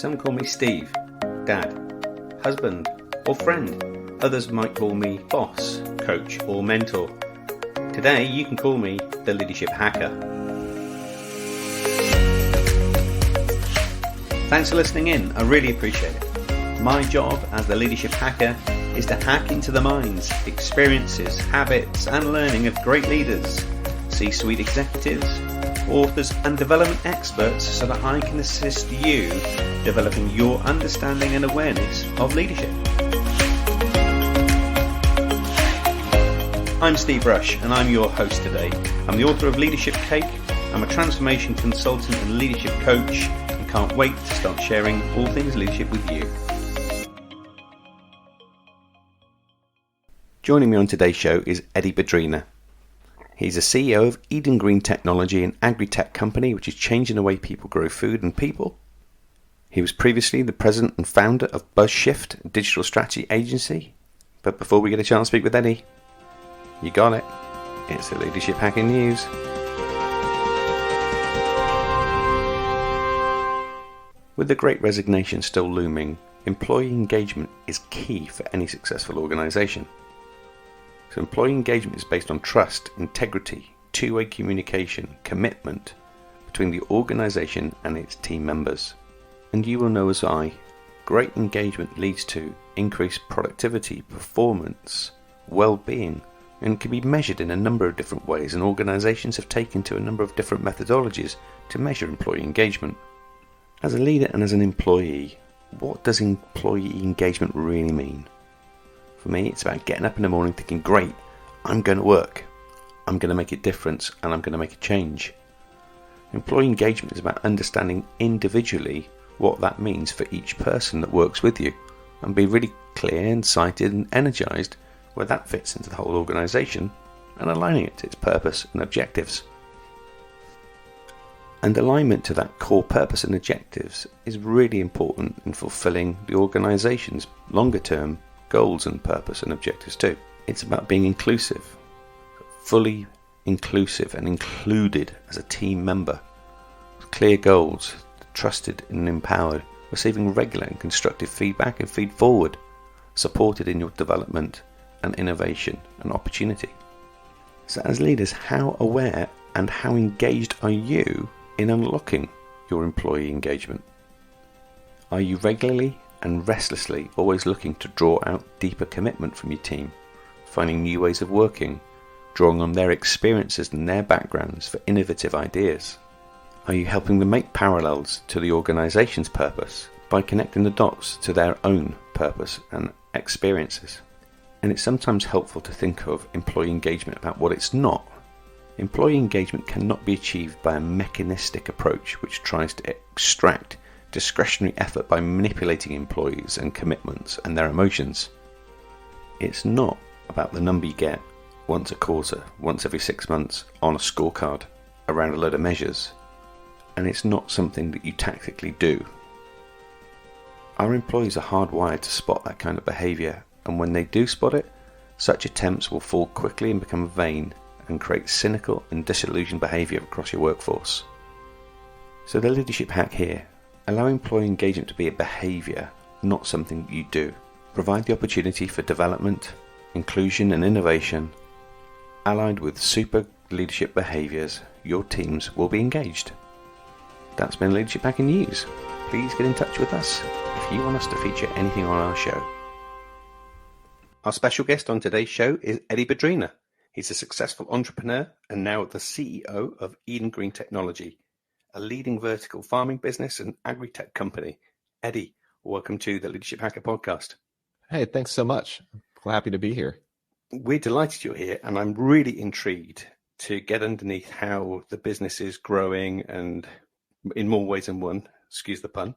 Some call me Steve, Dad, husband, or friend. Others might call me boss, coach, or mentor. Today, you can call me the Leadership Hacker. Thanks for listening in. I really appreciate it. My job as the Leadership Hacker is to hack into the minds, experiences, habits, and learning of great leaders, C-suite executives, authors, and development experts so that I can assist you developing your understanding and awareness of leadership. I'm Steve Rush, and I'm your host today. I'm the author of Leadership Cake. I'm a transformation consultant and leadership coach, and can't wait to start sharing all things leadership with you. Joining me on today's show is Eddy Badrina. He's a CEO of Eden Green Technology, an agri-tech company which is changing the way people grow food and people. He was previously the president and founder of BuzzShift, a digital strategy agency. But before we get a chance to speak with Eddy, you got it. It's the Leadership Hacking News. With the Great Resignation still looming, employee engagement is key for any successful organisation. So employee engagement is based on trust, integrity, two-way communication, commitment between the organisation and its team members. And you will know as I, great engagement leads to increased productivity, performance, well-being, and can be measured in a number of different ways, and organisations have taken to a number of different methodologies to measure employee engagement. As a leader and as an employee, what does employee engagement really mean? For me, it's about getting up in the morning thinking, great, I'm going to work, I'm going to make a difference, and I'm going to make a change. Employee engagement is about understanding individually what that means for each person that works with you, and be really clear and sighted and energised where that fits into the whole organisation, and aligning it to its purpose and objectives. And alignment to that core purpose and objectives is really important in fulfilling the organisation's longer term goals and purpose and objectives too. It's about being inclusive, fully inclusive and included as a team member, with clear goals, trusted and empowered, receiving regular and constructive feedback and feed forward, supported in your development and innovation and opportunity. So as leaders, how aware and how engaged are you in unlocking your employee engagement? Are you regularly and restlessly always looking to draw out deeper commitment from your team, finding new ways of working, drawing on their experiences and their backgrounds for innovative ideas? Are you helping them make parallels to the organisation's purpose by connecting the dots to their own purpose and experiences? And it's sometimes helpful to think of employee engagement about what it's not. Employee engagement cannot be achieved by a mechanistic approach which tries to extract discretionary effort by manipulating employees and commitments and their emotions. It's not about the number you get once a quarter, once every 6 months, on a scorecard, around a load of measures. And it's not something that you tactically do. Our employees are hardwired to spot that kind of behaviour, and when they do spot it, such attempts will fall quickly and become vain and create cynical and disillusioned behaviour across your workforce. So the leadership hack here: allow employee engagement to be a behaviour, not something you do. Provide the opportunity for development, inclusion and innovation. Allied with super leadership behaviours, your teams will be engaged. That's been Leadership Hacking News. Please get in touch with us if you want us to feature anything on our show. Our special guest on today's show is Eddy Badrina. He's a successful entrepreneur and now the CEO of Eden Green Technology, a leading vertical farming business and agri-tech company. Eddy, welcome to the Leadership Hacker podcast. Hey, thanks so much. I'm happy to be here. We're delighted you're here, and I'm really intrigued to get underneath how the business is growing, and in more ways than one, excuse the pun,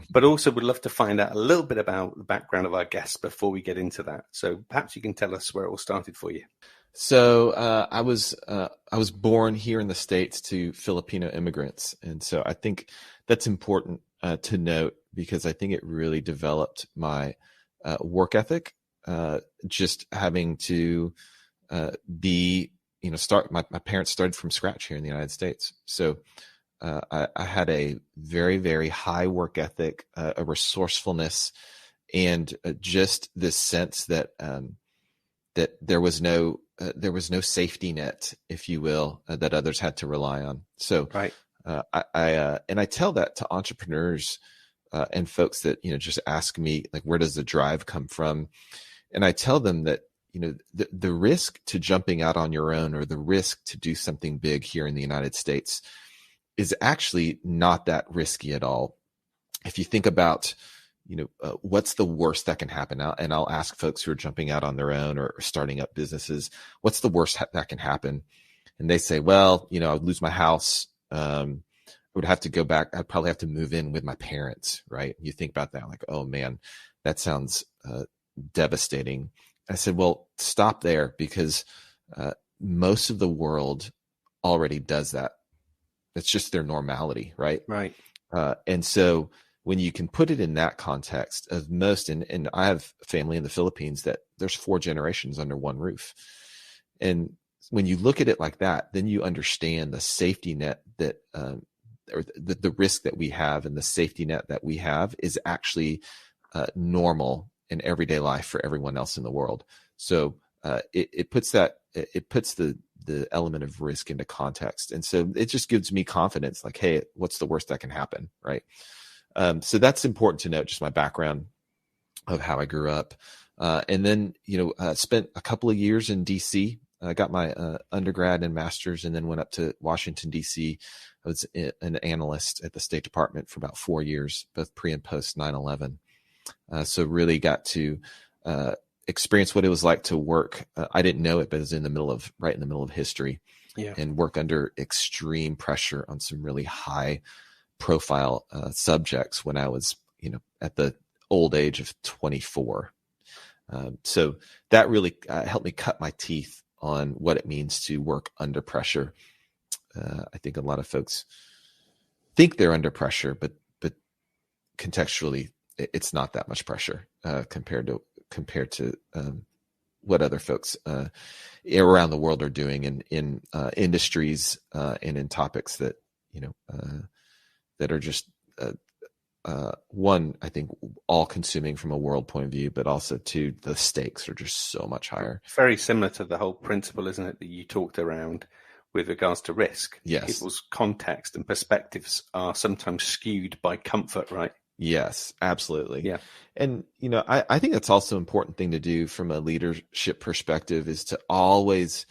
but also would love to find out a little bit about the background of our guests before we get into that. So perhaps you can tell us where it all started for you. So I was born here in the States to Filipino immigrants, and so I think that's important to note, because I think it really developed my work ethic. Just having to start. My parents started from scratch here in the United States, so I had a very, very high work ethic, a resourcefulness, and just this sense that that there was no safety net, if you will, that others had to rely on. So Right. I tell that to entrepreneurs and folks that just ask me, like, where does the drive come from? And I tell them that the risk to jumping out on your own, or the risk to do something big here in the United States, is actually not that risky at all. If you think about what's the worst that can happen now, and I'll ask folks who are jumping out on their own or starting up businesses, what's the worst that can happen? And they say, well, I would lose my house. I would have to go back. I'd probably have to move in with my parents, right? You think about that, like, oh man, that sounds devastating. I said, well, stop there, because most of the world already does that. It's just their normality, right? Right. And so when you can put it in that context of most, and I have family in the Philippines that there's 4 generations under one roof. And when you look at it like that, then you understand the safety net that, or the risk that we have, and the safety net that we have is actually normal in everyday life for everyone else in the world. So it puts the element of risk into context. And so it just gives me confidence, like, hey, what's the worst that can happen, right? So that's important to note, just my background of how I grew up. And then, spent a couple of years in DC. I got my undergrad and master's, and then went up to Washington, DC. I was an analyst at the State Department for about 4 years, both pre and post 9/11. So really got to experience what it was like to work. I didn't know it, but it was right in the middle of history, and work under extreme pressure on some really high profile subjects when I was, at the old age of 24. So that really helped me cut my teeth on what it means to work under pressure. I think a lot of folks think they're under pressure, but contextually, it's not that much pressure compared to what other folks around the world are doing in industries and in topics that that are just one, I think, all consuming from a world point of view, but also two, the stakes are just so much higher. Very similar to the whole principle, isn't it, that you talked around with regards to risk? Yes. People's context and perspectives are sometimes skewed by comfort, right? Yes, absolutely. Yeah. And, I think that's also an important thing to do from a leadership perspective, is to always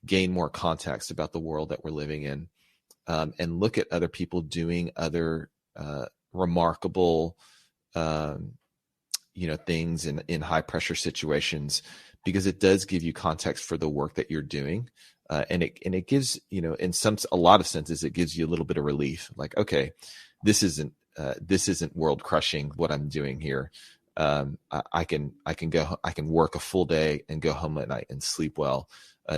gain more context about the world that we're living in, and look at other people doing other remarkable, things in high pressure situations, because it does give you context for the work that you're doing. And it gives, in a lot of senses, it gives you a little bit of relief. Like, okay, this isn't world crushing what I'm doing here. I can work a full day and go home at night and sleep well,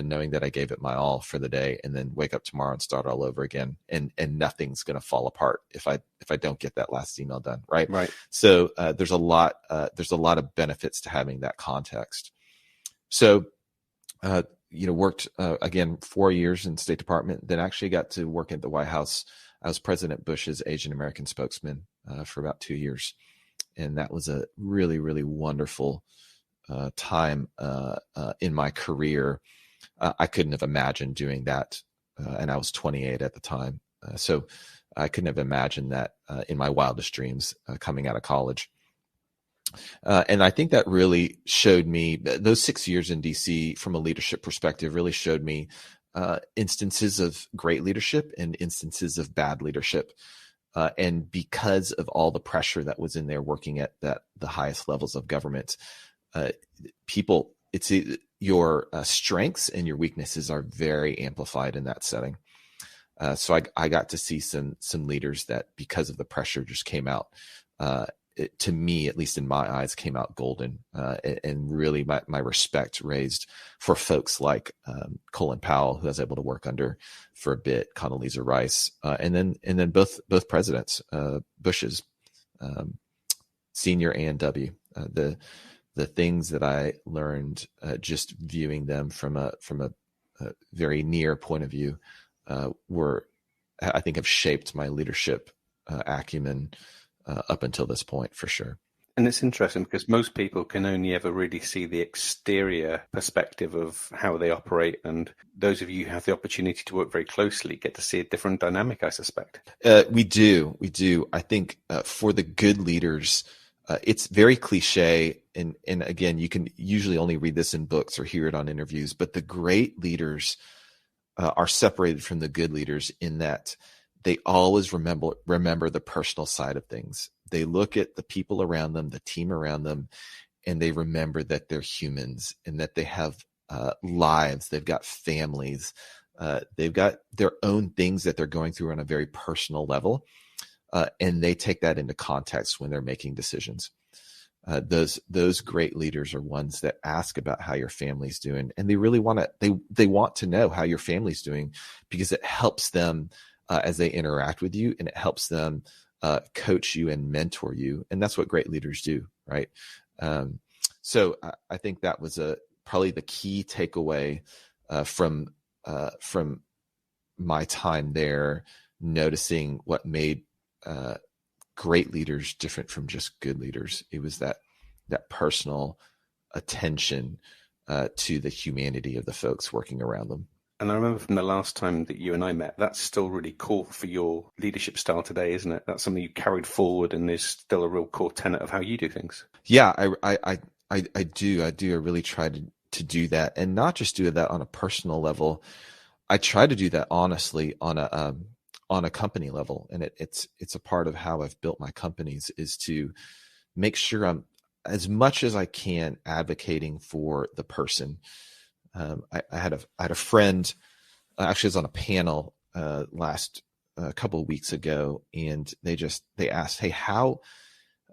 knowing that I gave it my all for the day, and then wake up tomorrow and start all over again. And nothing's going to fall apart if I don't get that last email done. Right. Right. So, there's a lot of benefits to having that context. So, worked, again, 4 years in State Department, then actually got to work at the White House. I was President Bush's Asian American spokesman for about 2 years. And that was a really, really wonderful time in my career. I couldn't have imagined doing that. And I was 28 at the time. So I couldn't have imagined that in my wildest dreams coming out of college. And I think that really showed me, those 6 years in DC from a leadership perspective really showed me instances of great leadership and instances of bad leadership. And because of all the pressure that was in there working at the highest levels of government, your strengths and your weaknesses are very amplified in that setting. So I got to see some leaders that, because of the pressure, just came out, to me, at least in my eyes, came out golden, and really my respect raised for folks like Colin Powell, who I was able to work under for a bit, Condoleezza Rice, and then both presidents, Bush's, senior and W. The things that I learned just viewing them from a very near point of view were I think have shaped my leadership acumen up until this point, for sure. And it's interesting because most people can only ever really see the exterior perspective of how they operate. And those of you who have the opportunity to work very closely get to see a different dynamic, I suspect. We do. I think for the good leaders, it's very cliche. And again, you can usually only read this in books or hear it on interviews, but the great leaders are separated from the good leaders in that they always remember the personal side of things. They look at the people around them, the team around them, and they remember that they're humans and that they have lives. They've got families. They've got their own things that they're going through on a very personal level. And they take that into context when they're making decisions. Those great leaders are ones that ask about how your family's doing, and they really want to. They want to know how your family's doing because it helps them as they interact with you, and it helps them coach you and mentor you, and that's what great leaders do, right? So I think that was probably the key takeaway from my time there, noticing what made great leaders different from just good leaders. It was that personal attention to the humanity of the folks working around them. And I remember from the last time that you and I met, that's still really core for your leadership style today, isn't it? That's something you carried forward and is still a real core tenet of how you do things. Yeah, I do. I really try to do that, and not just do that on a personal level. I try to do that honestly on a company level, and it's a part of how I've built my companies, is to make sure I'm, as much as I can, advocating for the person. I had a friend, actually was on a panel last couple of weeks ago, and they asked, hey, how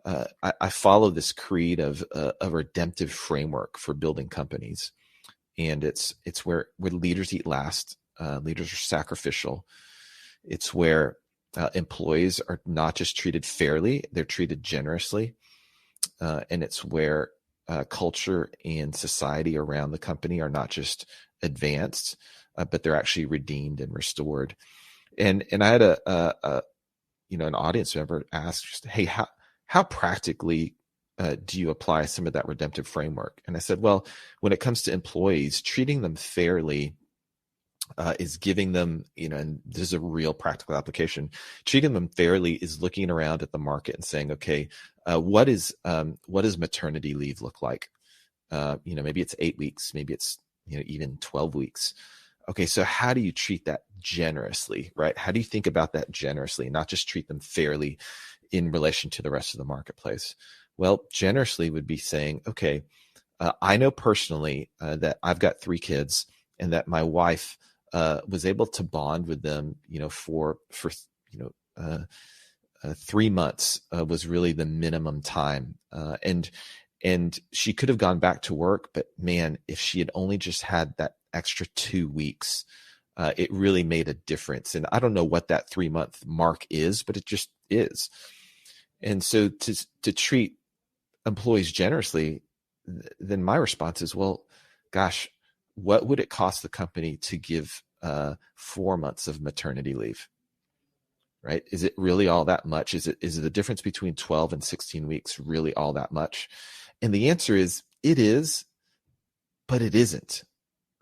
I follow this creed of a redemptive framework for building companies, and it's where leaders eat last, leaders are sacrificial. It's where employees are not just treated fairly, they're treated generously. And it's where culture and society around the company are not just advanced, but they're actually redeemed and restored. And I had an audience member ask, just, hey, how practically do you apply some of that redemptive framework? And I said, well, when it comes to employees, treating them fairly is giving them, and this is a real practical application. Treating them fairly is looking around at the market and saying, okay, what does maternity leave look like? Maybe it's 8 weeks, maybe it's even 12 weeks. Okay, so how do you treat that generously, right? How do you think about that generously, not just treat them fairly in relation to the rest of the marketplace? Well, generously would be saying, okay, I know personally that I've got 3 kids, and that my wife was able to bond with them, for 3 months was really the minimum time. And she could have gone back to work, but man, if she had only just had that extra 2 weeks, it really made a difference. And I don't know what that 3-month mark is, but it just is. And so to treat employees generously, then my response is, well, gosh, what would it cost the company to give 4 months of maternity leave? Right? Is it really all that much? Is it the difference between 12 and 16 weeks really all that much? And the answer is, it is, but it isn't.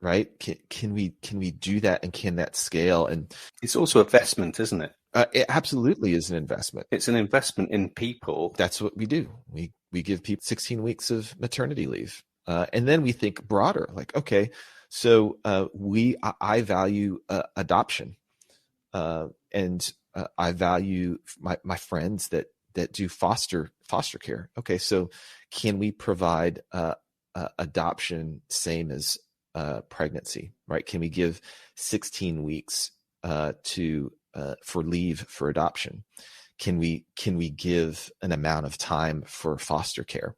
Right? Can we do that, and can that scale? And it's also investment, isn't it? It absolutely is an investment. It's an investment in people. That's what we do. We give people 16 weeks of maternity leave. And then we think broader, like, okay, so I value adoption, and I value my friends that do foster care. Okay, so can we provide adoption same as pregnancy, right? Can we give 16 weeks for leave for adoption? Can we give an amount of time for foster care?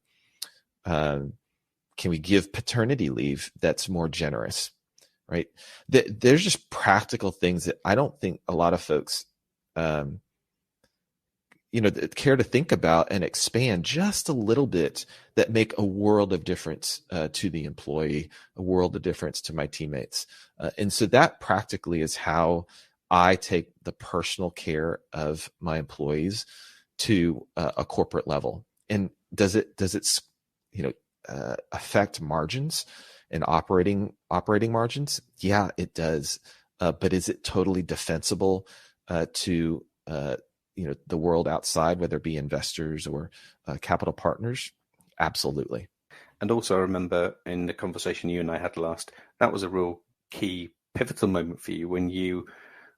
Can we give paternity leave that's more generous, right? There's just practical things that I don't think a lot of folks, care to think about and expand just a little bit, that make a world of difference to the employee, a world of difference to my teammates. And so that practically is how I take the personal care of my employees to a corporate level. And does it affect margins and operating margins? Yeah, it does. But is it totally defensible to the world outside, whether it be investors or capital partners? Absolutely. And also, I remember in the conversation you and I had last, that was a real key pivotal moment for you when you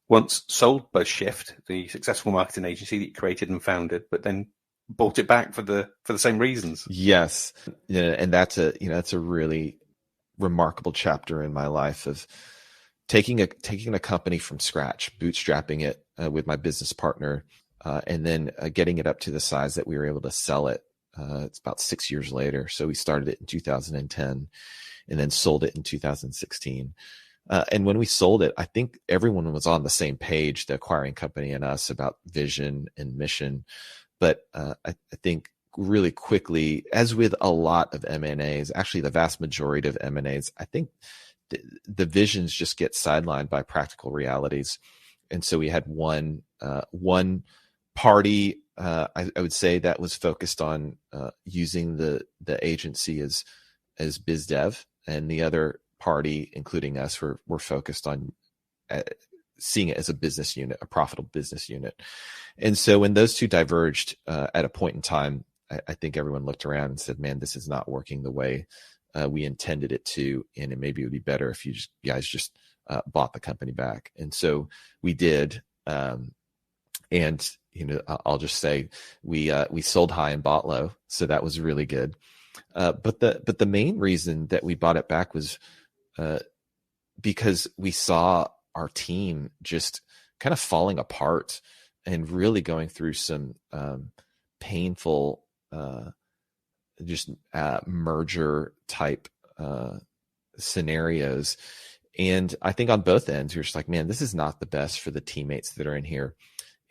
once sold BuzzShift, the successful marketing agency that you created and founded, but then bought it back for the same reasons. Yes, and that's a really remarkable chapter in my life of taking a company from scratch, bootstrapping it with my business partner, and then getting it up to the size that we were able to sell it. It's about 6 years later. So we started it in 2010 and then sold it in 2016. And when we sold it, I think everyone was on the same page, the acquiring company and us, about vision and mission. But I think really quickly, as with a lot of M&As, actually the vast majority of M&As, I think the visions just get sidelined by practical realities. And so we had one party, I would say, that was focused on using the agency as biz dev, and the other party, including us, were focused on seeing it as a business unit, a profitable business unit. And so when those two diverged at a point in time, I think everyone looked around and said, man, this is not working the way we intended it to, and maybe it would be better if you guys just bought the company back. And so we did. And I'll just say we sold high and bought low, so that was really good. But the main reason that we bought it back was because we saw our team just kind of falling apart and really going through some painful merger type scenarios. And I think on both ends, you're just like, man, this is not the best for the teammates that are in here.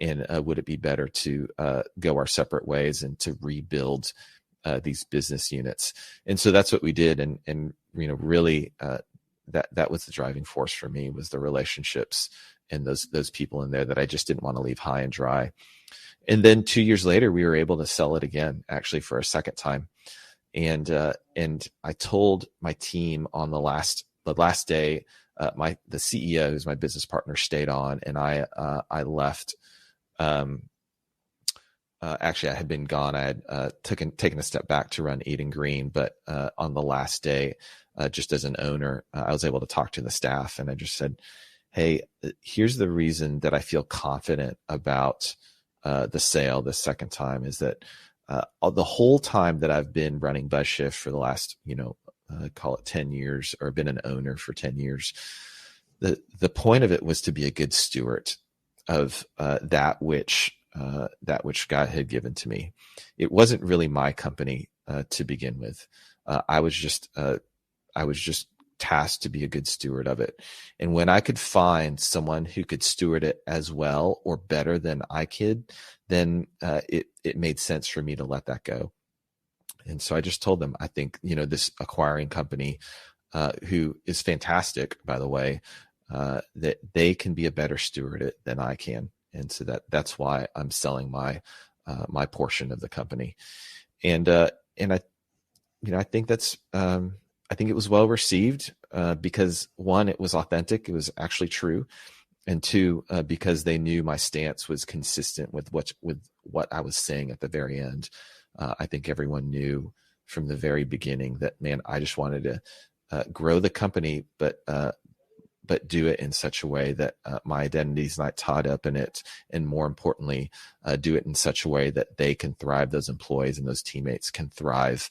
And would it be better to go our separate ways and to rebuild these business units? And so that's what we did. And really, that was the driving force for me, was the relationships and those people in there that I just didn't want to leave high and dry. And then 2 years later, we were able to sell it again, actually, for a second time. And I told my team on the last day, the CEO, who's my business partner, stayed on, and I left. Actually, I had been gone. I had taken a step back to run Eating Green, but on the last day, just as an owner, I was able to talk to the staff, and I just said, hey, here's the reason that I feel confident about the sale this second time, is that the whole time that I've been running BuzzShift for the last, call it 10 years, or been an owner for 10 years, the point of it was to be a good steward of that which God had given to me. It wasn't really my company to begin with. I was just tasked to be a good steward of it. And when I could find someone who could steward it as well or better than I could, then it made sense for me to let that go. And so I just told them, I think, this acquiring company, who is fantastic, by the way, that they can be a better steward than I can. And so that's why I'm selling my portion of the company. And I think that's, I think it was well received, because one, it was authentic. It was actually true. And two, because they knew my stance was consistent with what I was saying at the very end. I think everyone knew from the very beginning that, man, I just wanted to grow the company, but do it in such a way that my identity is not tied up in it. And more importantly, do it in such a way that they can thrive, those employees and those teammates can thrive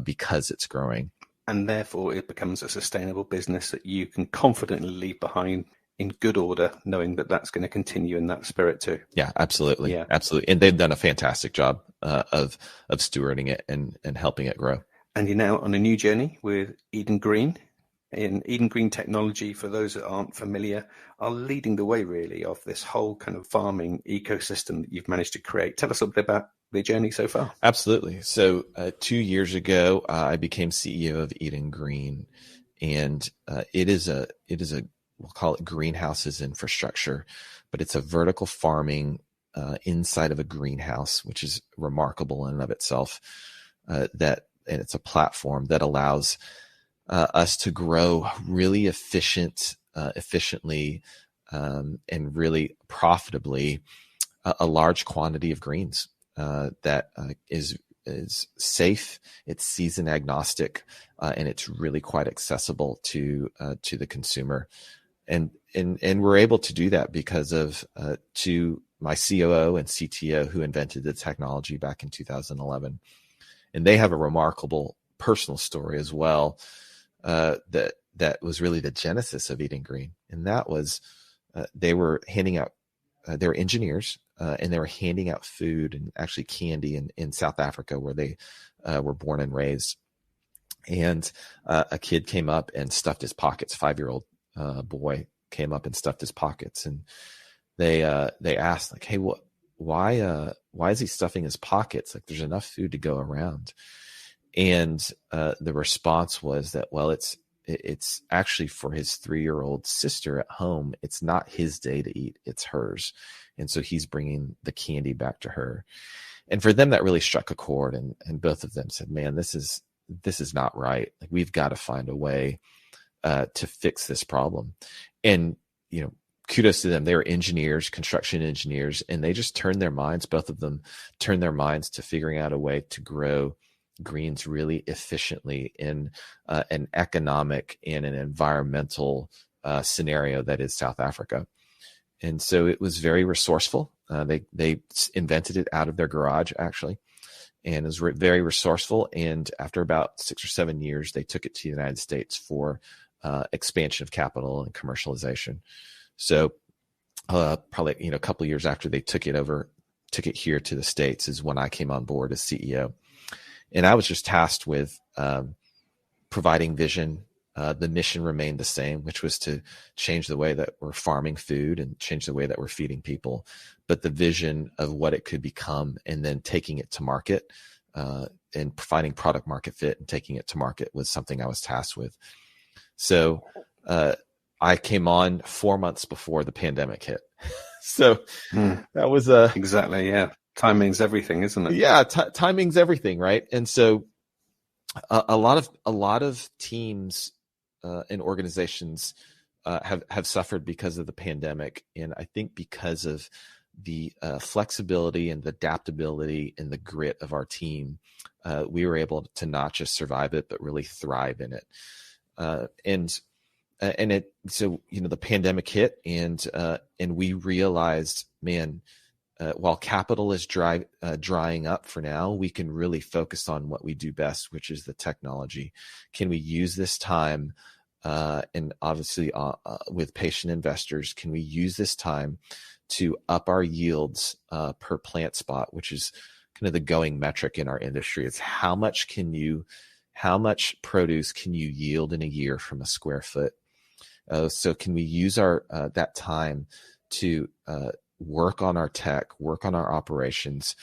because it's growing. And therefore, it becomes a sustainable business that you can confidently leave behind in good order, knowing that that's going to continue in that spirit too. Yeah, absolutely. Yeah. Absolutely. And they've done a fantastic job of stewarding it and helping it grow. And you're now on a new journey with Eating Green. In Eating Green technology, for those that aren't familiar, are leading the way really of this whole kind of farming ecosystem that you've managed to create. Tell us a bit about the journey so far. Absolutely. So 2 years ago, I became CEO of Eating Green, and it is a we'll call it greenhouses infrastructure, but it's a vertical farming inside of a greenhouse, which is remarkable in and of itself. And it's a platform that allows us to grow really efficiently, and really profitably a large quantity of greens that is safe, it's season agnostic, and it's really quite accessible to the consumer. And we're able to do that because of to my COO and CTO who invented the technology back in 2011. And they have a remarkable personal story as well, that was really the genesis of Eating Green. And that was they were handing out, they were engineers, and they were handing out food and actually candy in South Africa, where they were born and raised. And a kid came up and stuffed his pockets. 5-year-old boy came up and stuffed his pockets, and they asked, like, "Hey, why is he stuffing his pockets? Like, there's enough food to go around." And the response was that, well, it's actually for his 3-year-old sister at home. It's not his day to eat, it's hers. And so he's bringing the candy back to her. And for them, that really struck a chord. And both of them said, man, this is not right. Like, we've got to find a way to fix this problem. And, kudos to them. They were engineers, construction engineers, and they just turned their minds, both of them turned their minds to figuring out a way to grow greens really efficiently in an economic and an environmental scenario that is South Africa. And so it was very resourceful. They invented it out of their garage, actually, and it was very resourceful. And after about 6 or 7 years, they took it to the United States for expansion of capital and commercialization. So probably a couple of years after they took it here to the States is when I came on board as CEO. And I was just tasked with providing vision. The mission remained the same, which was to change the way that we're farming food and change the way that we're feeding people. But the vision of what it could become, and then taking it to market and finding product market fit and taking it to market, was something I was tasked with. So I came on 4 months before the pandemic hit. So that was exactly, yeah. Timing's everything, isn't it? Yeah, timing's everything, right? And so a lot of teams and organizations have suffered because of the pandemic, and I think because of the flexibility and the adaptability and the grit of our team, we were able to not just survive it but really thrive in it. So the pandemic hit, and we realized, man, while capital is drying up for now, we can really focus on what we do best, which is the technology. Can we use this time, and obviously with patient investors, can we use this time to up our yields per plant spot, which is kind of the going metric in our industry? It's how much produce can you yield in a year from a square foot? So can we use that time to work on our tech, work on our operations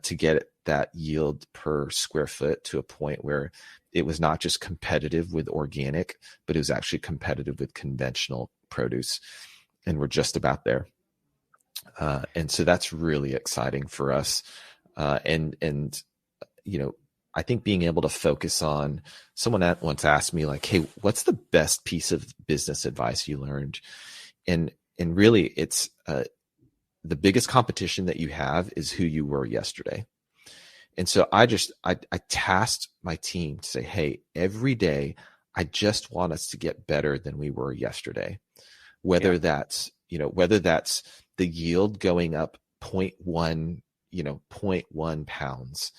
to get that yield per square foot to a point where it was not just competitive with organic, but it was actually competitive with conventional produce. And we're just about there. And so that's really exciting for us. I think being able to focus on, someone once asked me, like, hey, what's the best piece of business advice you learned? And really it's, the biggest competition that you have is who you were yesterday. And so I tasked my team to say, hey, every day, I just want us to get better than we were yesterday. Whether that's the yield going up 0.1 pounds,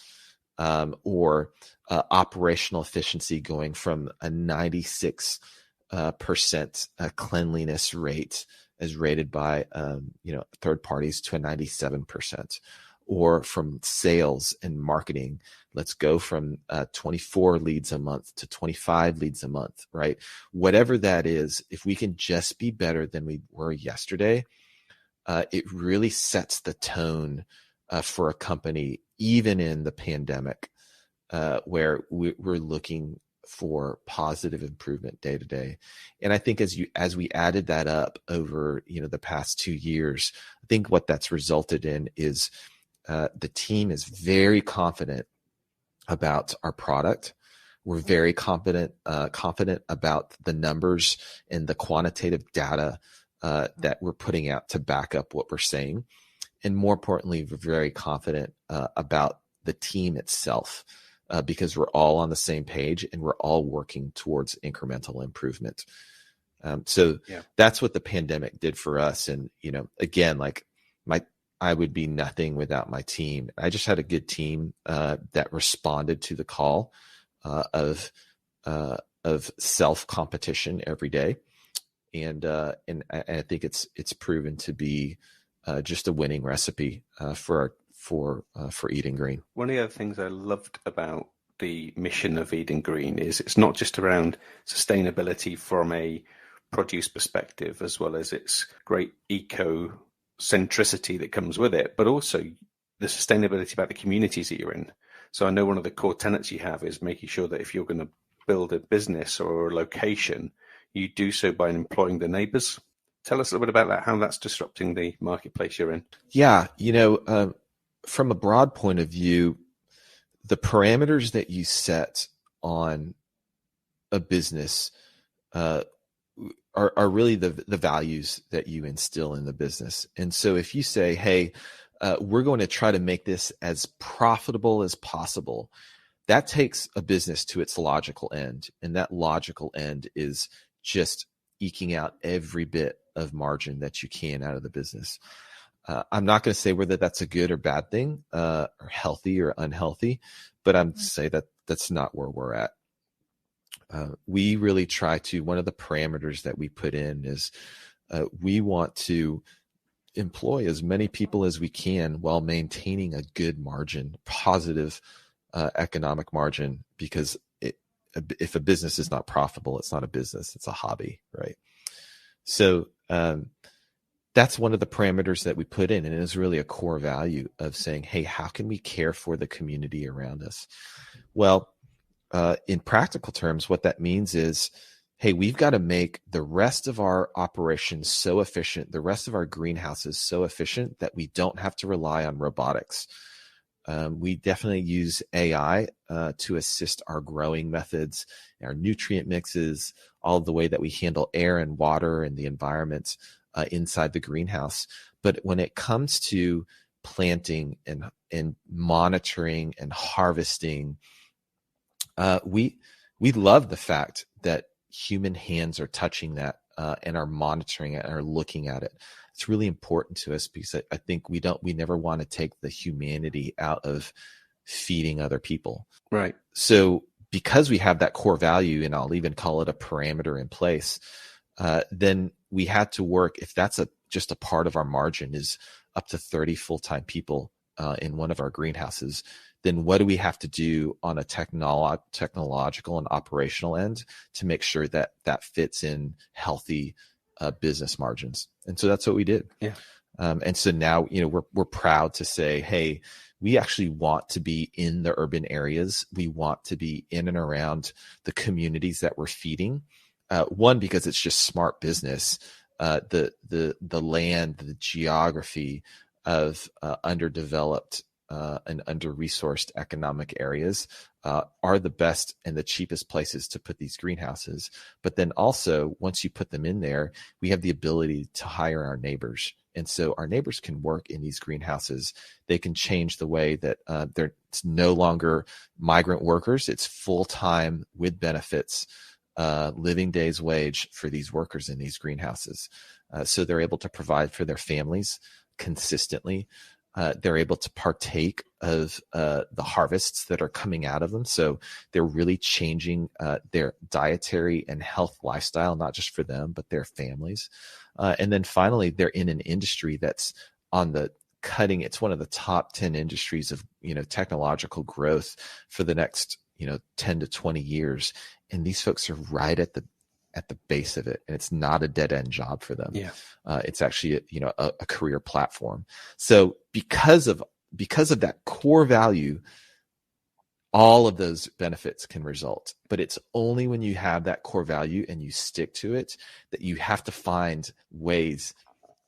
or operational efficiency going from a 96% cleanliness rate as rated by third parties to a 97%, or from sales and marketing, let's go from 24 leads a month to 25 leads a month, right? Whatever that is, if we can just be better than we were yesterday, it really sets the tone for a company, even in the pandemic, where we're looking for positive improvement day to day. And I think as we added that up over, the past 2 years, I think what that's resulted in is the team is very confident about our product. We're very confident about the numbers and the quantitative data that we're putting out to back up what we're saying. And more importantly, we're very confident about the team itself because we're all on the same page and we're all working towards incremental improvement. So that's what the pandemic did for us. And, again, like I would be nothing without my team. I just had a good team that responded to the call of self competition every day, and I think it's proven to be just a winning recipe for Eating Green. One of the other things I loved about the mission of Eating Green is it's not just around sustainability from a produce perspective, as well as its great eco-centricity that comes with it, but also the sustainability about the communities that you're in. So I know one of the core tenets you have is making sure that if you're going to build a business or a location, you do so by employing the neighbors. Tell us a little bit about that, how that's disrupting the marketplace you're in. Yeah, from a broad point of view, the parameters that you set on a business are really the values that you instill in the business. And so if you say, hey, we're going to try to make this as profitable as possible, that takes a business to its logical end. And that logical end is just eking out every bit of margin that you can out of the business. I'm not going to say whether that's a good or bad thing, or healthy or unhealthy, but I'm to say that that's not where we're at. We really try to, one of the parameters that we put in is we want to employ as many people as we can while maintaining a good margin, positive economic margin, because if a business is not profitable, it's not a business, it's a hobby, right? So that's one of the parameters that we put in, and it is really a core value of saying, hey, how can we care for the community around us? Well, in practical terms, what that means is, hey, we've got to make the rest of our operations so efficient, the rest of our greenhouses so efficient that we don't have to rely on robotics. We definitely use AI to assist our growing methods, our nutrient mixes, all of the way that we handle air and water and the environment inside the greenhouse. But when it comes to planting and monitoring and harvesting, we love the fact that human hands are touching that and are monitoring it and are looking at it. It's really important to us because I think we never want to take the humanity out of feeding other people. Right. So because we have that core value, and I'll even call it a parameter in place, then we had to work, if that's just a part of our margin is up to 30 full-time people in one of our greenhouses, then what do we have to do on a technological and operational end to make sure that that fits in healthy business margins? And so that's what we did. Yeah. And so now, we're proud to say, hey, we actually want to be in the urban areas. We want to be in and around the communities that we're feeding. One, because it's just smart business. The land, the geography of underdeveloped and under-resourced economic areas are the best and the cheapest places to put these greenhouses. But then also, once you put them in there, we have the ability to hire our neighbors. And so our neighbors can work in these greenhouses. They can change the way that it's no longer migrant workers. It's full-time with benefits, living day's wage for these workers in these greenhouses. So they're able to provide for their families consistently. They're able to partake of the harvests that are coming out of them. So they're really changing their dietary and health lifestyle, not just for them, but their families. And then finally, they're in an industry that's on the cutting. It's one of the top 10 industries of, technological growth for the next, 10 to 20 years. And these folks are right at the base of it, and it's not a dead end job for them. Yeah. It's actually a career platform. So because of that core value, all of those benefits can result. But it's only when you have that core value and you stick to it that you have to find ways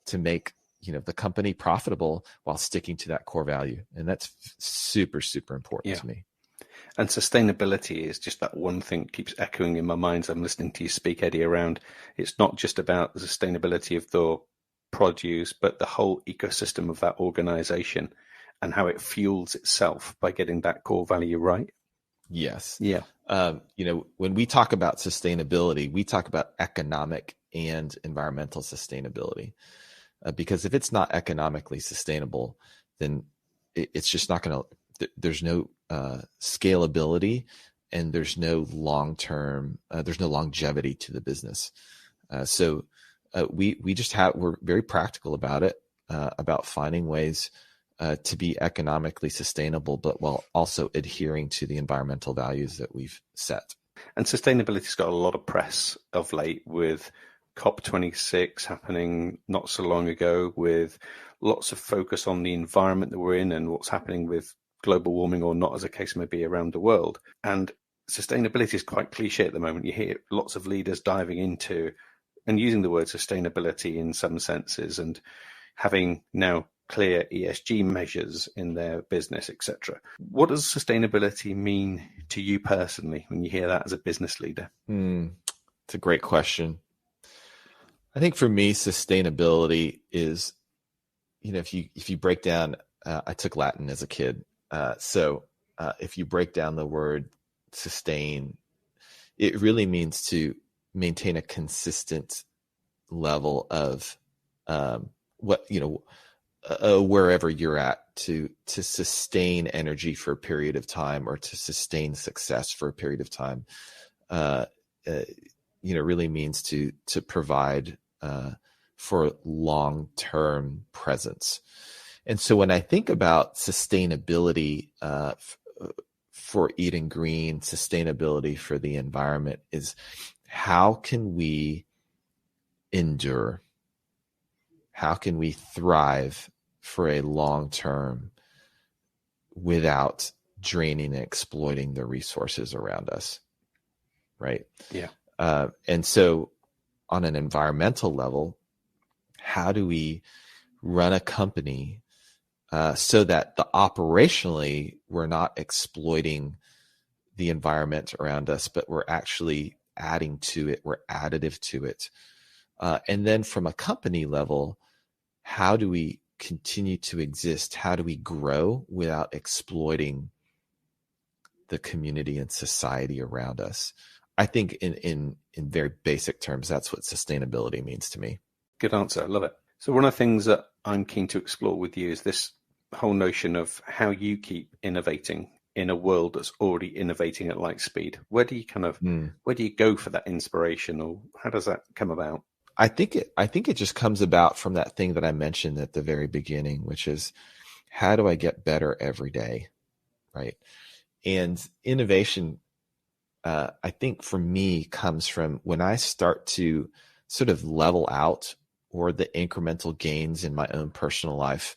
to make, the company profitable while sticking to that core value. And that's super, super important to me. And sustainability is just that one thing that keeps echoing in my mind as I'm listening to you speak, Eddie, around it's not just about the sustainability of the produce, but the whole ecosystem of that organization and how it fuels itself by getting that core value right. Yes. Yeah. When we talk about sustainability, we talk about economic and environmental sustainability. Because if it's not economically sustainable, then it's just not going to, there's no scalability and there's no long-term, there's no longevity to the business. So we're very practical about it, about finding ways to be economically sustainable, but while also adhering to the environmental values that we've set. And sustainability's got a lot of press of late, with COP26 happening not so long ago, with lots of focus on the environment that we're in and what's happening with global warming or not, as a case may be, around the world. And sustainability is quite cliche at the moment. You hear lots of leaders diving into and using the word sustainability in some senses, and having now clear ESG measures in their business, etc. What does sustainability mean to you personally when you hear that as a business leader? It's a great question. I think for me, sustainability is, if you break down, I took Latin as a kid. So if you break down the word sustain, it really means to maintain a consistent level of wherever you're at, to sustain energy for a period of time, or to sustain success for a period of time. Really means to provide for long-term presence. And so when I think about sustainability for eating green, sustainability for the environment, is how can we endure? How can we thrive for a long term without draining and exploiting the resources around us? Right? Yeah. And so on an environmental level, how do we run a company so that operationally we're not exploiting the environment around us, but we're actually adding to it, we're additive to it. And then from a company level, how do we continue to exist? How do we grow without exploiting the community and society around us? I think in very basic terms, that's what sustainability means to me. Good answer. I love it. So one of the things that I'm keen to explore with you is this whole notion of how you keep innovating in a world that's already innovating at light speed. Where do you go for that inspiration, or how does that come about? I think it just comes about from that thing that I mentioned at the very beginning, which is, how do I get better every day? Right. And innovation, I think for me, comes from when I start to sort of level out, or the incremental gains in my own personal life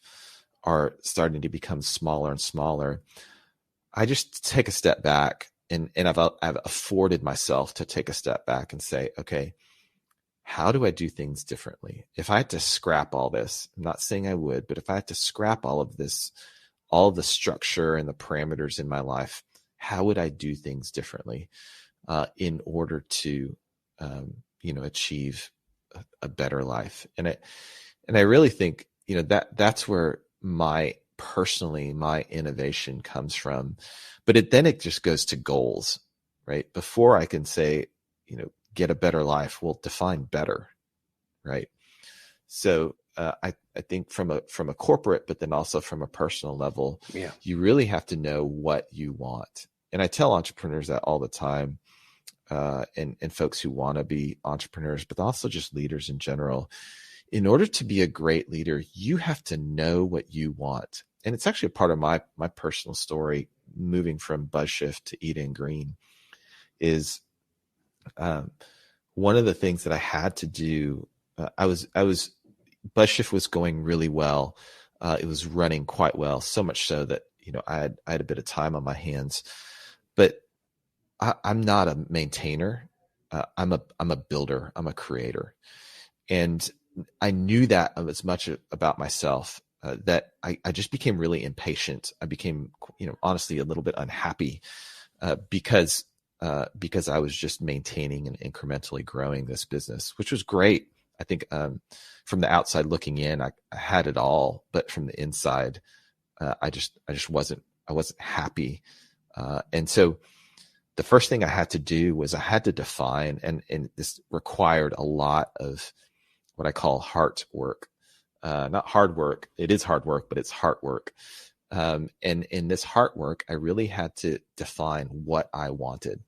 are starting to become smaller and smaller. I just take a step back, and I've afforded myself to take a step back and say, okay, how do I do things differently? If I had to scrap all this, I'm not saying I would, but if I had to scrap all of this, all of the structure and the parameters in my life, how would I do things differently in order to, achieve a better life? And I really think, that's where my innovation comes from. But then it just goes to goals, right? Before I can say, get a better life, well, define better, right? So I think from a corporate, but then also from a personal level, you really have to know what you want. And I tell entrepreneurs that all the time, and folks who want to be entrepreneurs, but also just leaders in general. In order to be a great leader, you have to know what you want. And it's actually a part of my personal story, moving from BuzzShift to Eating Green, is one of the things that I had to do. BuzzShift was going really well. It was running quite well, so much so that I had a bit of time on my hands. I'm not a maintainer. I'm a builder. I'm a creator. And I knew that as much about myself that I just became really impatient. I became, honestly a little bit unhappy because I was just maintaining and incrementally growing this business, which was great. I think from the outside looking in, I had it all, but from the inside, I just wasn't happy. And so the first thing I had to do was I had to define, and this required a lot of what I call heart work. Not hard work. It is hard work, but it's heart work. And in this heart work, I really had to define what I wanted.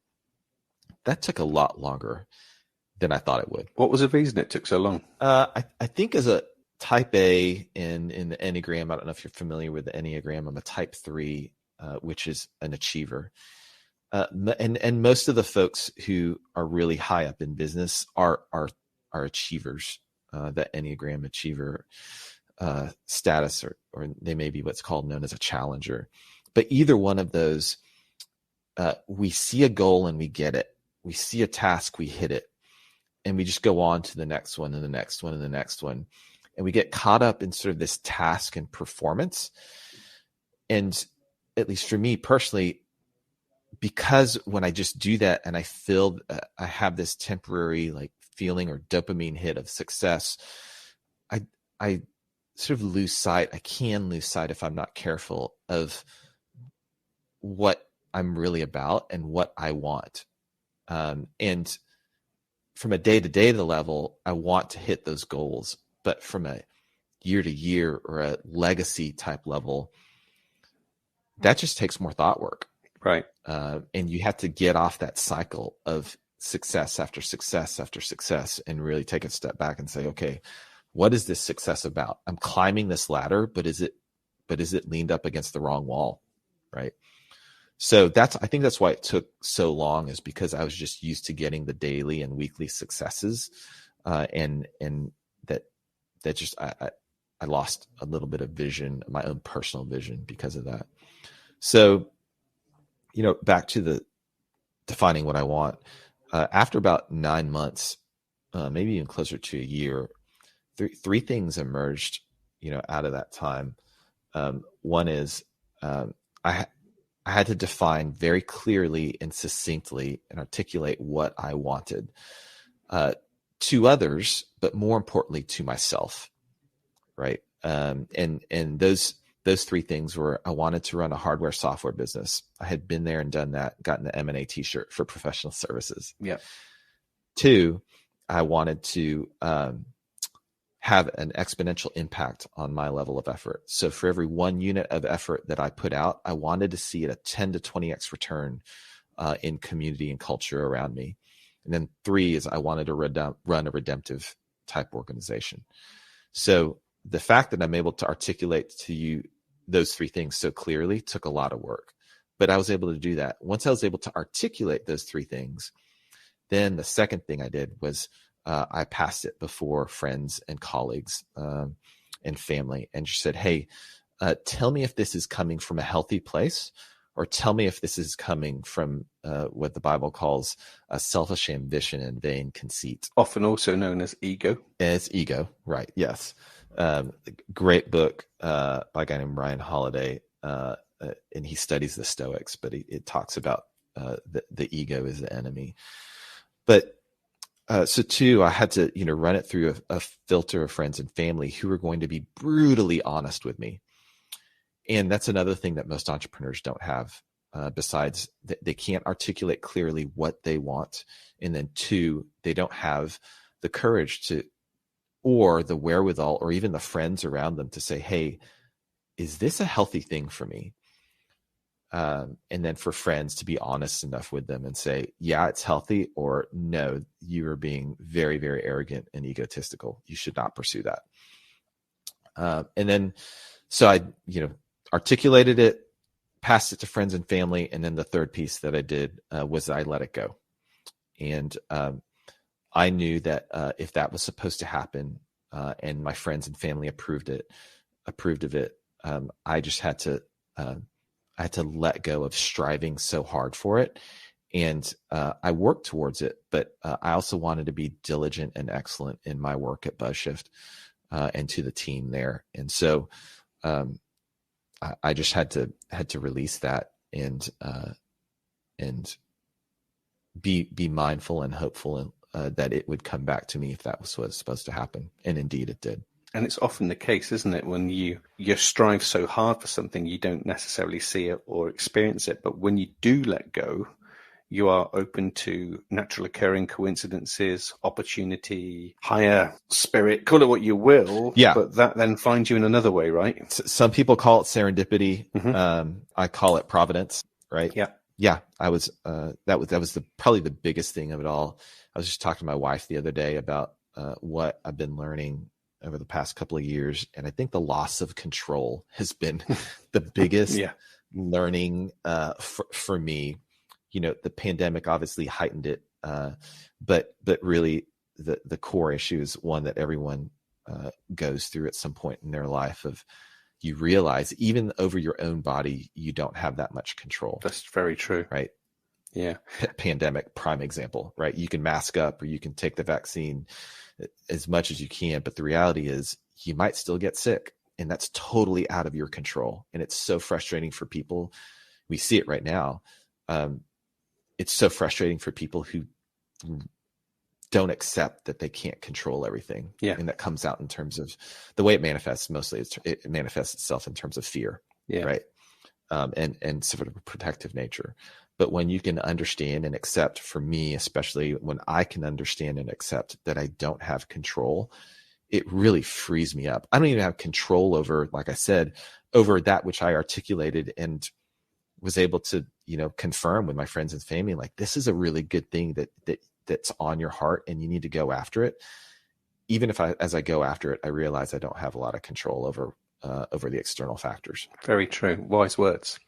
That took a lot longer than I thought it would. What was the reason it took so long? I think as a type A in the Enneagram, I don't know if you're familiar with the Enneagram. I'm a type 3, which is an achiever. And most of the folks who are really high up in business are achievers, the Enneagram achiever status, or they may be what's called known as a challenger. But either one of those, we see a goal and we get it. We see a task, we hit it, and we just go on to the next one and the next one and the next one. And we get caught up in sort of this task and performance. And at least for me personally, because when I just do that and I feel I have this temporary like feeling or dopamine hit of success, I sort of lose sight. I can lose sight if I'm not careful of what I'm really about and what I want. And from a day-to-day level, I want to hit those goals, but from a year-to-year or a legacy type level, that just takes more thought work. Right. And you have to get off that cycle of success after success after success and really take a step back and say, okay, what is this success about? I'm climbing this ladder, but is it leaned up against the wrong wall? Right. So I think that's why it took so long, is because I was just used to getting the daily and weekly successes. And that just, I lost a little bit of vision, my own personal vision, because of that. So, back to the defining what I want, after about 9 months, maybe even closer to a year, three things emerged, out of that time. One is, I had to define very clearly and succinctly and articulate what I wanted to others, but more importantly to myself. Right. And those three things were: I wanted to run a hardware software business. I had been there and done that, gotten the M&A t-shirt for professional services. Yeah. 2, I wanted to have an exponential impact on my level of effort. So for every 1 unit of effort that I put out, I wanted to see it a 10 to 20x return in community and culture around me. And then 3 is I wanted to run a redemptive type organization. So the fact that I'm able to articulate to you those 3 things so clearly took a lot of work, but I was able to do that. Once I was able to articulate those 3 things, then the second thing I did was I passed it before friends and colleagues and family, and just said, hey, tell me if this is coming from a healthy place, or tell me if this is coming from what the Bible calls a selfish ambition and vain conceit. Often also known as ego. It's ego, right? Yes. Great book by a guy named Ryan Holiday, and he studies the Stoics, but it talks about the ego is the enemy. But so 2, I had to run it through a filter of friends and family who were going to be brutally honest with me. And that's another thing that most entrepreneurs don't have, besides they can't articulate clearly what they want. And then 2, they don't have the courage to, or the wherewithal, or even the friends around them to say, hey, is this a healthy thing for me? And then for friends to be honest enough with them and say, yeah, it's healthy, or no, you are being very, very arrogant and egotistical. You should not pursue that. And then, so I, articulated it, passed it to friends and family. And then the third piece that I did was I let it go. And I knew that if that was supposed to happen, and my friends and family approved of it, I just had to, I had to let go of striving so hard for it And I worked towards it, but I also wanted to be diligent and excellent in my work at BuzzShift and to the team there. And so I just had to release that and be mindful and hopeful that it would come back to me if that was what was supposed to happen. And indeed it did. And it's often the case, isn't it? When you strive so hard for something, you don't necessarily see it or experience it. But when you do let go, you are open to natural occurring coincidences, opportunity, higher spirit, call it what you will. Yeah. But that then finds you in another way, right? Some people call it serendipity. I call it providence, right? Yeah. Yeah. I was, that was probably the biggest thing of it all. I was just talking to my wife the other day about what I've been learning over the past couple of years. And I think the loss of control has been the biggest learning for me. You know, the pandemic obviously heightened it, but really the core issue is one that everyone goes through at some point in their life of you realize even over your own body, you don't have that much control. That's very true. Right. Yeah. Pandemic, prime example, right? You can mask up or you can take the vaccine as much as you can, but the reality is you might still get sick, and that's totally out of your control. And it's so frustrating for people. We see it right now. It's so frustrating for people who don't accept that they can't control everything. Yeah. And that comes out in terms of the way it manifests. Mostly it manifests itself in terms of fear. Yeah. Right. And sort of a protective nature. But when you can understand and accept, for me, especially when I can understand and accept that I don't have control, it really frees me up. I don't even have control over, like I said, over that which I articulated and was able to, confirm with my friends and family, like, this is a really good thing that's on your heart and you need to go after it. Even if as I go after it, I realize I don't have a lot of control over the external factors. Very true. Wise words.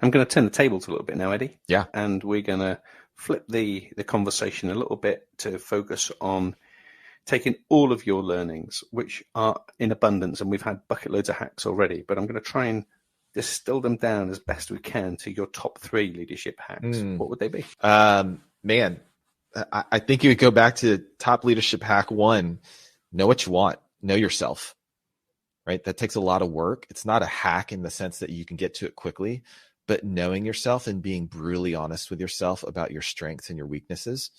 I'm going to turn the tables a little bit now, Eddie. Yeah. And we're going to flip the conversation a little bit to focus on taking all of your learnings, which are in abundance, and we've had bucket loads of hacks already, but I'm going to try and distill them down as best we can to your top 3 leadership hacks. What would they be? Man, I think you would go back to top leadership hack 1. Know what you want. Know yourself. Right? That takes a lot of work. It's not a hack in the sense that you can get to it quickly, but knowing yourself and being brutally honest with yourself about your strengths and your weaknesses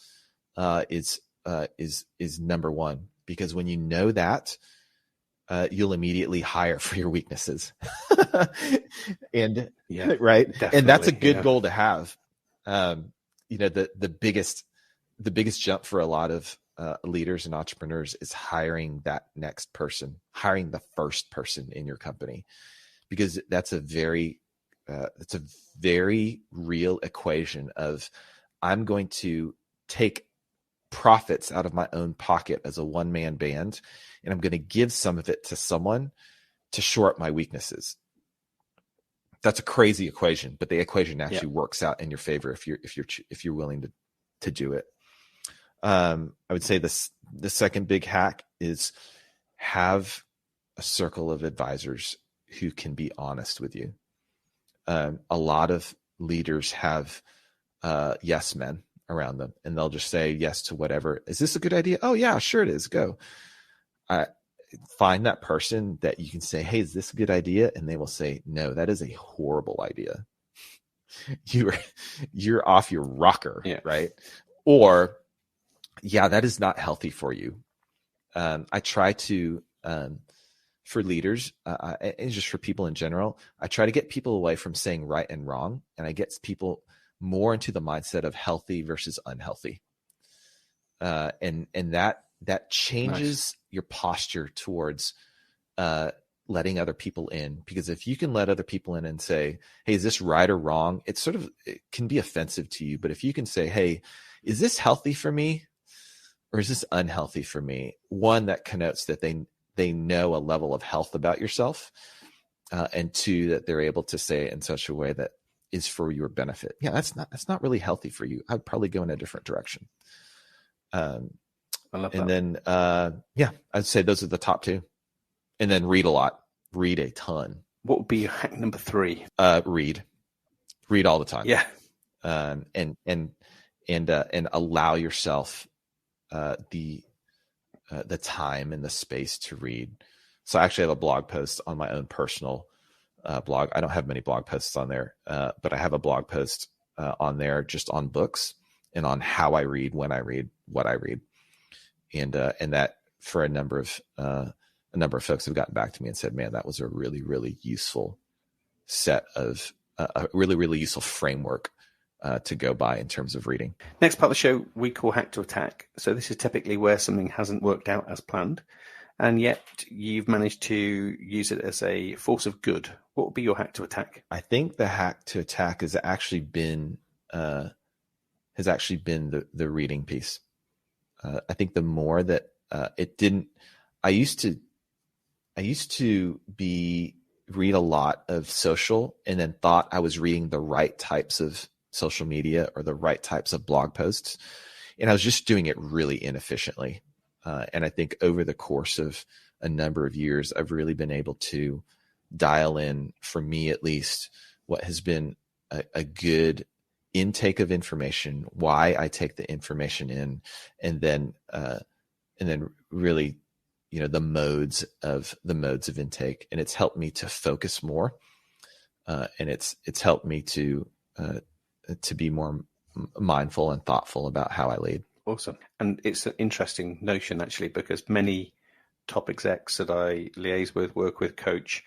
is number 1. Because when you know that, you'll immediately hire for your weaknesses. And right. Definitely, and that's a good goal to have. The biggest jump for a lot of leaders and entrepreneurs is hiring that next person, hiring the first person in your company, because that's a very real equation of, I'm going to take profits out of my own pocket as a one-man band, and I'm going to give some of it to someone to shore up my weaknesses. That's a crazy equation, but the equation actually works out in your favor if you're willing to do it. I would say the second big hack is have a circle of advisors who can be honest with you. A lot of leaders have yes men around them, and they'll just say yes to whatever. Is this a good idea? Oh yeah, sure it is. Go. Find that person that you can say, hey, is this a good idea? And they will say, no, that is a horrible idea. You're off your rocker, right? Or, yeah, that is not healthy for you. I try to, for leaders, and just for people in general, I try to get people away from saying right and wrong, and I get people more into the mindset of healthy versus unhealthy. And that changes your posture towards letting other people in, because if you can let other people in and say, hey, is this right or wrong? It can be offensive to you. But if you can say, hey, is this healthy for me or is this unhealthy for me? One, that connotes that they know a level of health about yourself, and 2, that they're able to say it in such a way that is for your benefit. Yeah, that's not really healthy for you. I'd probably go in a different direction. I love that. And then, I'd say those are the top 2. And then read a lot, read a ton. What would be your hack number 3? Read all the time. Yeah. and allow yourself the time and the space to read. So I actually have a blog post on my own personal blog. I don't have many blog posts on there, but I have a blog post on there just on books and on how I read, when I read, what I read, and that for a number of folks have gotten back to me and said, "Man, that was a really, really useful set of a really, really useful framework to go by in terms of reading." Next part of the show we call Hack to Attack. So this is typically where something hasn't worked out as planned, and yet you've managed to use it as a force of good. What would be your hack to attack? I think the hack to attack has actually been the reading piece. I think the more that it didn't, I used to read a lot of social and then thought I was reading the right types of social media or the right types of blog posts. And I was just doing it really inefficiently. And I think over the course of a number of years, I've really been able to dial in, for me at least, what has been a good intake of information, why I take the information in, and then really, the modes of intake. And it's helped me to focus more. And it's helped me to be more mindful and thoughtful about how I lead. Awesome. And it's an interesting notion, actually, because many top execs that I liaise with, work with, coach,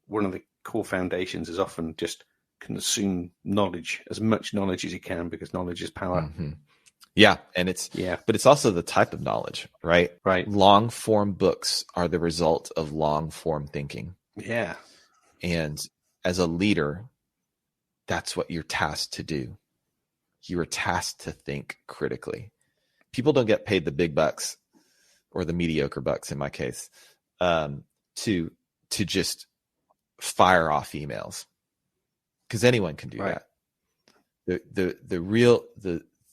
one of the core foundations is often just consume knowledge, as much knowledge as you can, because knowledge is power. Mm-hmm. Yeah. And but it's also the type of knowledge, right? Right. Long form books are the result of long form thinking. Yeah. And as a leader, that's what you're tasked to do. You are tasked to think critically. People don't get paid the big bucks, or the mediocre bucks in my case, to just fire off emails, because anyone can do right. that.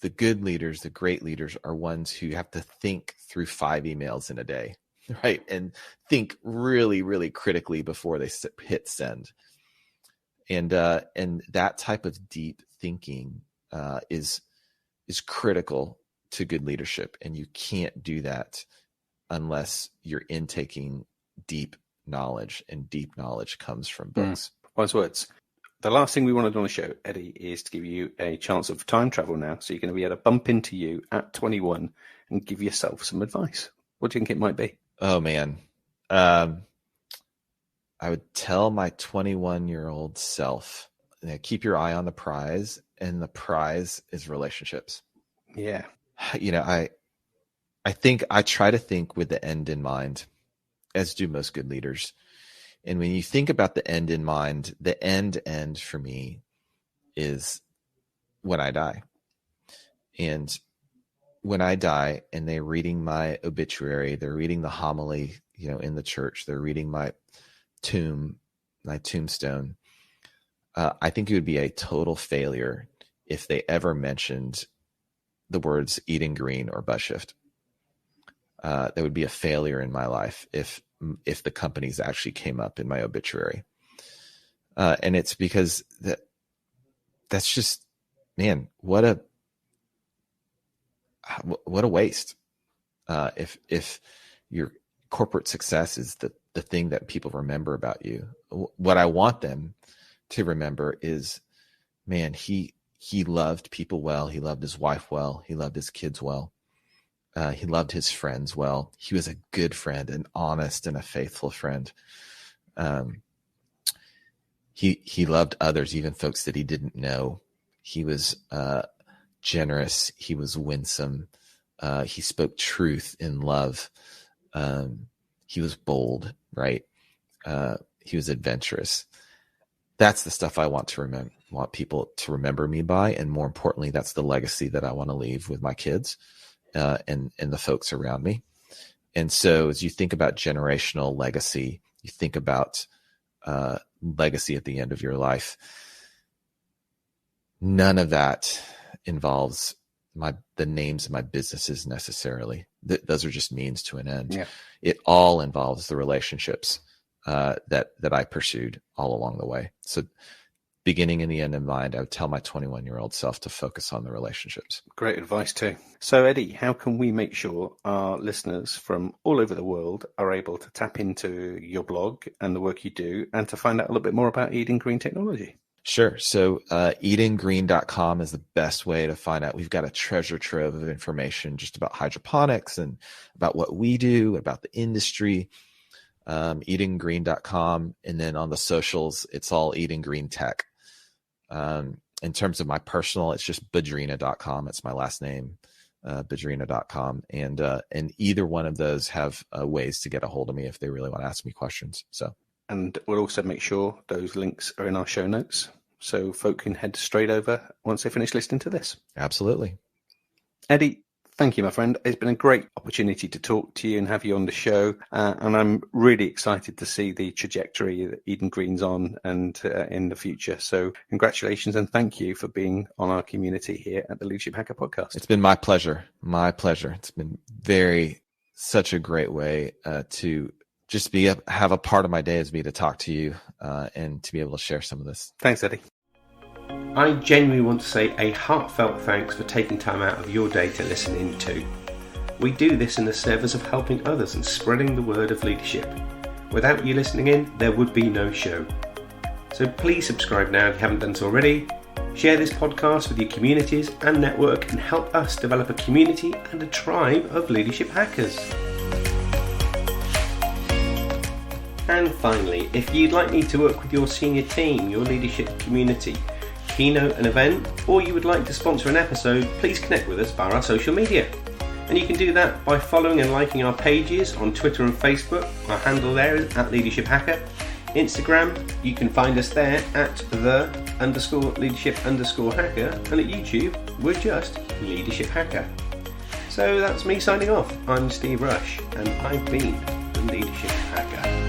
The good leaders, the great leaders, are ones who have to think through 5 emails in a day, right? And think really, really critically before they hit send. And that type of deep thinking is critical to good leadership, and you can't do that unless you're intaking deep knowledge, and deep knowledge comes from books. Wise words. The last thing we want to do on the show, Eddie, is to give you a chance of time travel now. So you're going to be able to bump into you at 21 and give yourself some advice. What do you think it might be? Oh, man. I would tell my 21-year-old self, keep your eye on the prize, and the prize is relationships. Yeah. I think I try to think with the end in mind, as do most good leaders. And when you think about the end in mind, the end for me is when I die. And when I die and they're reading my obituary, they're reading the homily, in the church, they're reading my tombstone. I think it would be a total failure if they ever mentioned the words eating green or BuzzShift. That would be a failure in my life if the companies actually came up in my obituary. And it's because that's just, man, what a waste. If your corporate success is the thing that people remember about you, what I want them to remember is, man, he loved people well. He loved his wife well. He loved his kids well. He loved his friends well. He was a good friend, an honest and a faithful friend. He loved others, even folks that he didn't know. He was generous. He was winsome. He spoke truth in love. He was bold, right? He was adventurous. That's the stuff I want people to remember me by. And more importantly, that's the legacy that I want to leave with my kids. And the folks around me. And so as you think about generational legacy, you think about legacy at the end of your life, none of that involves the names of my businesses necessarily. Those are just means to an end. Yeah. It all involves the relationships that I pursued all along the way. So beginning and the end in mind, I would tell my 21-year-old self to focus on the relationships. Great advice too. So Eddie, how can we make sure our listeners from all over the world are able to tap into your blog and the work you do and to find out a little bit more about Eating Green Technology? Sure. So eatinggreen.com is the best way to find out. We've got a treasure trove of information just about hydroponics and about what we do, about the industry. Eatinggreen.com. And then on the socials, it's all Eating Green Tech. In terms of my personal, it's just Badrina.com. It's my last name, Badrina.com. And either one of those have ways to get a hold of me if they really want to ask me questions. And we'll also make sure those links are in our show notes so folk can head straight over once they finish listening to this. Absolutely. Eddie, thank you, my friend. It's been a great opportunity to talk to you and have you on the show. And I'm really excited to see the trajectory that Eden Green's on and in the future. So congratulations and thank you for being on our community here at the Leadership Hacker Podcast. It's been my pleasure. My pleasure. It's been such a great way to just have a part of my day as me to talk to you and to be able to share some of this. Thanks, Eddie. I genuinely want to say a heartfelt thanks for taking time out of your day to listen in too. We do this in the service of helping others and spreading the word of leadership. Without you listening in, there would be no show. So please subscribe now if you haven't done so already. Share this podcast with your communities and network and help us develop a community and a tribe of leadership hackers. And finally, if you'd like me to work with your senior team, your leadership community, keynote an event, or you would like to sponsor an episode, please connect with us via our social media. And you can do that by following and liking our pages on Twitter and Facebook. Our handle there is @LeadershipHacker. Instagram, you can find us there at @the_leadership_hacker. And at YouTube, we're just Leadership Hacker. So that's me signing off. I'm Steve Rush, and I've been the Leadership Hacker.